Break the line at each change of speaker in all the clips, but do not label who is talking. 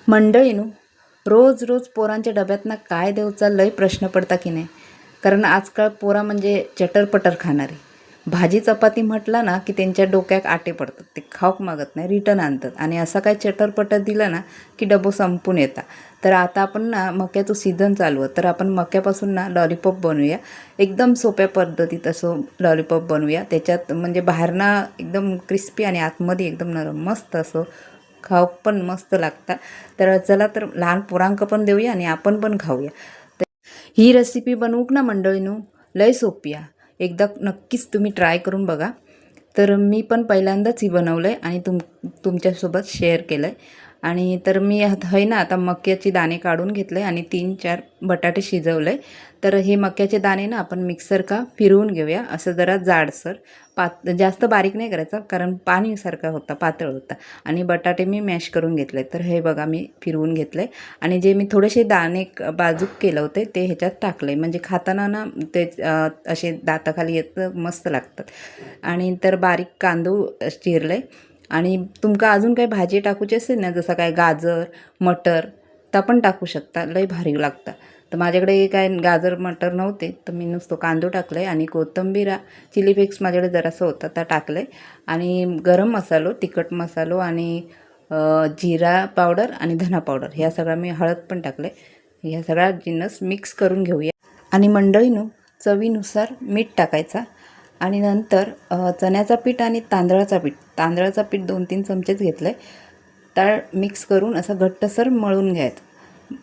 मंडळीनो, रोज रोज पोरांच्या डब्यातनं काय देऊचा लय प्रश्न पडता की नाही. कारण आजकाल पोरा म्हणजे चटरपटर खाणारी. भाजी चपाती म्हटलं ना की त्यांच्या डोक्यात आटे पडतात, ते खाऊक मागत नाही, रिटर्न आणतात. आणि असं काय चटरपटर दिलं ना की डबो संपून येतात. तर आता आपण ना मक्याचं सीझन चालू आहे, तर आपण मक्यापासून ना लॉलीपॉप बनवूया. एकदम सोप्या पद्धतीत असं लॉलीपॉप बनवूया. त्याच्यात म्हणजे बाहेरनं एकदम क्रिस्पी आणि आतमध्ये एकदम नरम, मस्त असं खाऊ पण मस्त लागतात. तर चला तर लहान पोरांक पण देऊया आणि आपण पण खाऊया. तर ही रेसिपी बनवूक ना मंडळीनो लय सोपी आहे. एकदा नक्कीच तुम्ही ट्राय करून बघा. तर मी पण पहिल्यांदाच ही बनवलं आहे आणि तुमच्यासोबत शेअर केलं आहे. आणि तर मी आहे ना आता मक्याचे दाणे काढून घेतले आणि 3-4 बटाटे शिजवले. तर हे मक्याचे दाणे ना आपण मिक्सर का फिरवून घेऊया, असं जरा जाडसर. जास्त बारीक नाही करायचं, कारण पाणीसारखा होता, पातळ होता. आणि बटाटे मी मॅश करून घेतले. तर हे बघा मी फिरवून घेतले आणि जे मी थोडेसे दाणे बाजूक केलं होते ते ह्याच्यात टाकले, म्हणजे खाताना ना ते असे दाताखाली येतं, मस्त लागतात. आणि तर बारीक कांदो चिरले. आणि तुमका अजून काही भाजी टाकूची असेल ना, जसं काय गाजर मटर, तर पण टाकू शकता, लय भारी लागतं. तर माझ्याकडे काय गाजर मटर नव्हते, तर मी नुसतं कांदो टाकले आणि कोथिंबीर चिली फ्लेक्स माझ्याकडे जरासं होतं तर टाकले. आणि गरम मसालो, तिखट मसालो आणि जिरा पावडर आणि धना पावडर, ह्या सगळा मी हळद पण टाकले. ह्या सगळा जिन्नस मिक्स करून घेऊया. आणि मंडळीनो, चवीनुसार मीठ टाकायचा. आणि नंतर चण्याचा पीठ आणि तांदळाचा पीठ 2-3 चमचेच घेतले. तर मिक्स करून असं घट्टसर मळून घ्यायचं,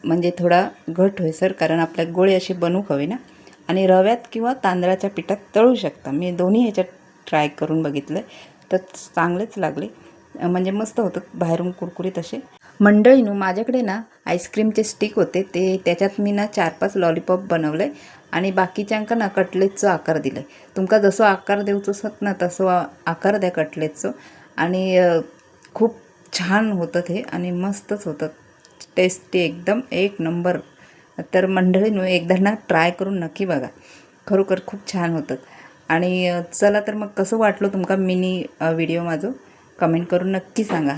म्हणजे थोडा घट होईसर, कारण आपल्या गोळे असे बनवू हवे ना. आणि रव्यात किंवा तांदळाच्या पिठात तळू शकता. मी दोन्ही ह्याच्यात ट्राय करून बघितलं, तर चांगलेच लागले, म्हणजे मस्त होतं, बाहेरून कुरकुरीत असे. मंडळीनो, माझ्याकडे ना आईस्क्रीमचे स्टिक होते, ते त्याच्यात मी ना 4-5 लॉलीपॉप बनवले आणि बाकीच्यांका ना कटलेटचं आकार दिलं आहे. तुमका जसं आकार देऊचं असत ना तसं आकार द्या कटलेटचं. आणि खूप छान होतं ते आणि मस्तच होतं, टेस्टी एकदम एक नंबर. तर मंडळीनो, एकदा ना ट्राय करून नक्की बघा, खरोखर खूप छान होतं. आणि चला तर मग कसं वाटलं तुमका मिनी व्हिडिओ माझं, कमेंट करून नक्की सांगा.